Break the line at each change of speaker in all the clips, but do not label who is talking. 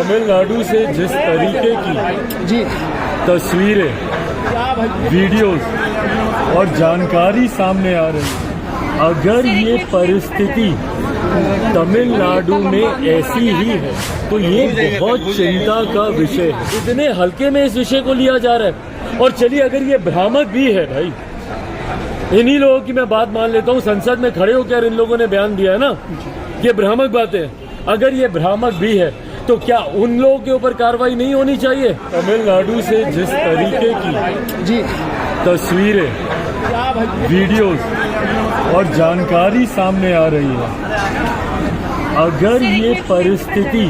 तमिलनाडु से जिस तरीके की तस्वीरें, वीडियोस और जानकारी सामने आ रही है, अगर ये परिस्थिति तमिलनाडु में ऐसी ही है तो ये बहुत चिंता का विषय है। इतने हल्के में इस विषय को लिया जा रहा है। और चलिए, अगर ये भ्रामक भी है भाई, इन्हीं लोगों की मैं बात मान लेता हूँ, संसद में खड़े होकर इन लोगों ने बयान दिया है ना, ये भ्रामक बातें। अगर ये भ्रामक भी है तो क्या उन लोगों के ऊपर कार्रवाई नहीं होनी चाहिए? तमिलनाडु से जिस तरीके की तस्वीरें, वीडियोस और जानकारी सामने आ रही है, अगर ये परिस्थिति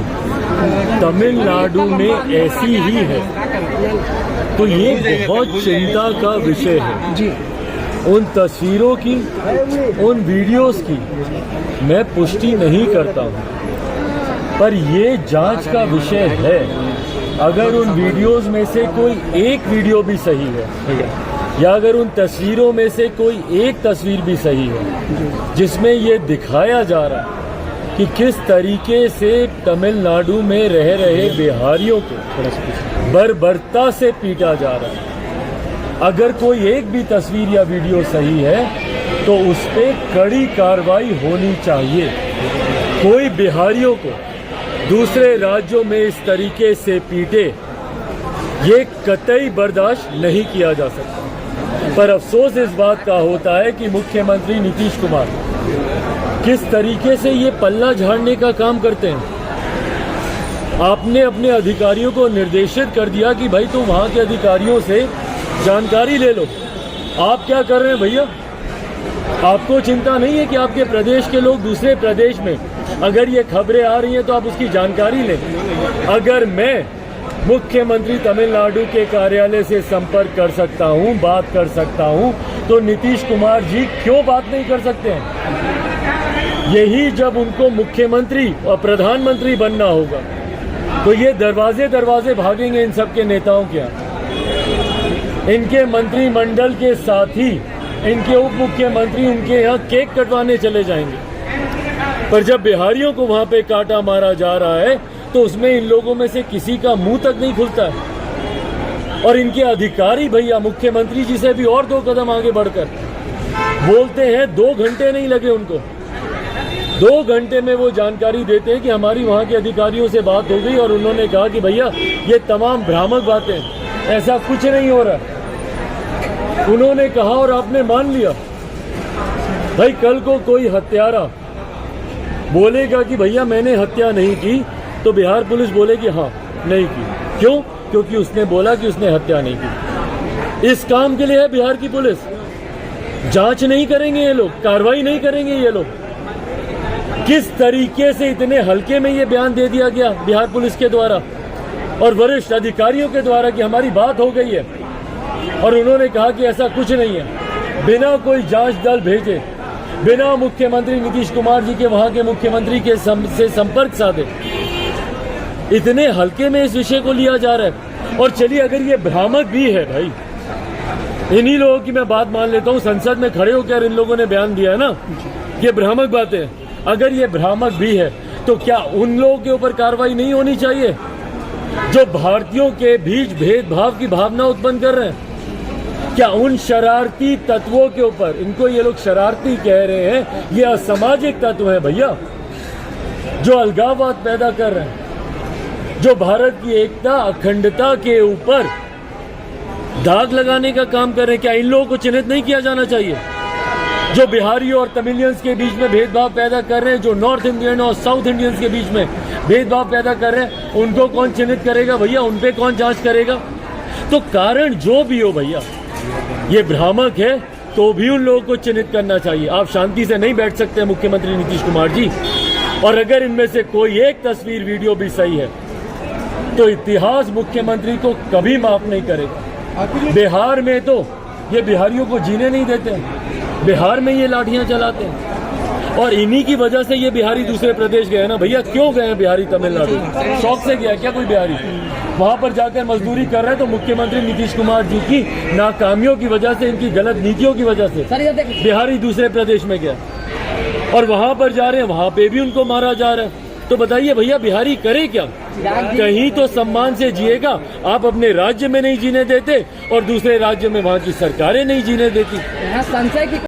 तमिलनाडु में ऐसी ही है तो ये बहुत चिंता का विषय है। उन तस्वीरों की, उन वीडियोस की मैं पुष्टि नहीं करता हूँ, पर ये जांच का विषय है। अगर उन वीडियोस में से कोई एक वीडियो भी सही है या अगर उन तस्वीरों में से कोई एक तस्वीर भी सही है जिसमें ये दिखाया जा रहा है कि किस तरीके से तमिलनाडु में रह रहे बिहारियों को बर्बरता से पीटा जा रहा है, अगर कोई एक भी तस्वीर या वीडियो सही है तो उस पे कड़ी कार्रवाई होनी चाहिए। कोई बिहारियों को दूसरे राज्यों में इस तरीके से पीटे, ये कतई बर्दाश्त नहीं किया जा सकता। पर अफसोस इस बात का होता है कि मुख्यमंत्री नीतीश कुमार किस तरीके से ये पल्ला झाड़ने का काम करते हैं। आपने अपने अधिकारियों को निर्देशित कर दिया कि भाई तुम वहां के अधिकारियों से जानकारी ले लो। आप क्या कर रहे हैं भैया? आपको चिंता नहीं है कि आपके प्रदेश के लोग दूसरे प्रदेश में अगर ये खबरें आ रही हैं तो आप उसकी जानकारी लें। अगर मैं मुख्यमंत्री तमिलनाडु के कार्यालय से संपर्क कर सकता हूं, बात कर सकता हूं, तो नीतीश कुमार जी क्यों बात नहीं कर सकते हैं? यही जब उनको मुख्यमंत्री और प्रधानमंत्री बनना होगा तो ये दरवाजे दरवाजे भागेंगे इन सबके नेताओं के यहाँ। इनके मंत्रिमंडल के साथ ही इनके उप मुख्यमंत्री उनके यहाँ केक कटवाने चले जाएंगे। पर जब बिहारियों को वहां पे कांटा मारा जा रहा है तो उसमें इन लोगों में से किसी का मुंह तक नहीं खुलता है। और इनके अधिकारी भैया मुख्यमंत्री जी से भी और 2 कदम आगे बढ़कर बोलते हैं। 2 घंटे नहीं लगे उनको, 2 घंटे में वो जानकारी देते हैं कि हमारी वहां के अधिकारियों से बात हो गई और उन्होंने कहा कि भैया ये तमाम भ्रामक बातें, ऐसा कुछ नहीं हो रहा। उन्होंने कहा और आपने मान लिया। भाई कल को कोई हत्यारा बोलेगा कि भैया मैंने हत्या नहीं की, तो बिहार पुलिस बोलेगी हाँ नहीं की। क्यों? क्योंकि उसने बोला कि उसने हत्या नहीं की। इस काम के लिए है बिहार की पुलिस। जांच नहीं करेंगे ये लोग, कार्रवाई नहीं करेंगे ये लोग। किस तरीके से इतने हल्के में ये बयान दे दिया गया बिहार पुलिस के द्वारा और वरिष्ठ अधिकारियों के द्वारा कि हमारी बात हो गई है, और उन्होंने कहा कि ऐसा कुछ नहीं है। बिना कोई जांच दल भेजे, बिना मुख्यमंत्री नीतीश कुमार जी के वहां के मुख्यमंत्री के से संपर्क साधे, इतने हल्के में इस विषय को लिया जा रहा है। और चलिए, अगर ये भ्रामक भी है भाई, इन्हीं लोगों की मैं बात मान लेता हूँ, संसद में खड़े होकर इन लोगों ने बयान दिया है ना, ये भ्रामक बातें। अगर ये भ्रामक भी है तो क्या उन लोगों के ऊपर कार्रवाई नहीं होनी चाहिए जो भारतीयों के बीच भेदभाव की भावना उत्पन्न कर रहे हैं? क्या उन शरारती तत्वों के ऊपर, इनको ये लोग शरारती कह रहे हैं, ये असामाजिक तत्व है भैया, जो अलगाववाद पैदा कर रहे हैं, जो भारत की एकता अखंडता के ऊपर दाग लगाने का काम कर रहे हैं? क्या इन लोगों को चिन्हित नहीं किया जाना चाहिए? जो बिहारियों और तमिलियंस के बीच में भेदभाव पैदा कर रहे हैं, जो नॉर्थ इंडियन और साउथ इंडियंस के बीच में भेदभाव पैदा कर रहे हैं, उनको कौन चिन्हित करेगा भैया? उन पे कौन जांच करेगा? तो कारण जो भी हो भैया, ये भ्रामक है तो भी उन लोगों को चिन्हित करना चाहिए। आप शांति से नहीं बैठ सकते मुख्यमंत्री नीतीश कुमार जी। और अगर इनमें से कोई एक तस्वीर वीडियो भी सही है तो इतिहास मुख्यमंत्री को कभी माफ नहीं करेगा। बिहार में तो ये बिहारियों को जीने नहीं देते हैं, बिहार में ये लाठियां चलाते हैं, और इन्हीं की वजह से ये बिहारी दूसरे प्रदेश गए ना भैया। क्यों गए हैं बिहारी तमिलनाडु? शौक से गया क्या कोई बिहारी? वहां पर जाकर मजदूरी कर रहे हैं तो मुख्यमंत्री नीतीश कुमार जी की नाकामियों की वजह से, इनकी गलत नीतियों की वजह से बिहारी दूसरे प्रदेश में गया, और वहां पर जा रहे हैं, वहां पे भी उनको मारा जा रहा है। तो बताइए भैया, बिहारी करे क्या? कहीं तो सम्मान से जिएगा। आप अपने राज्य में नहीं जीने देते और दूसरे राज्य में वहाँ की सरकारें नहीं जीने देती।
यहाँ संशय की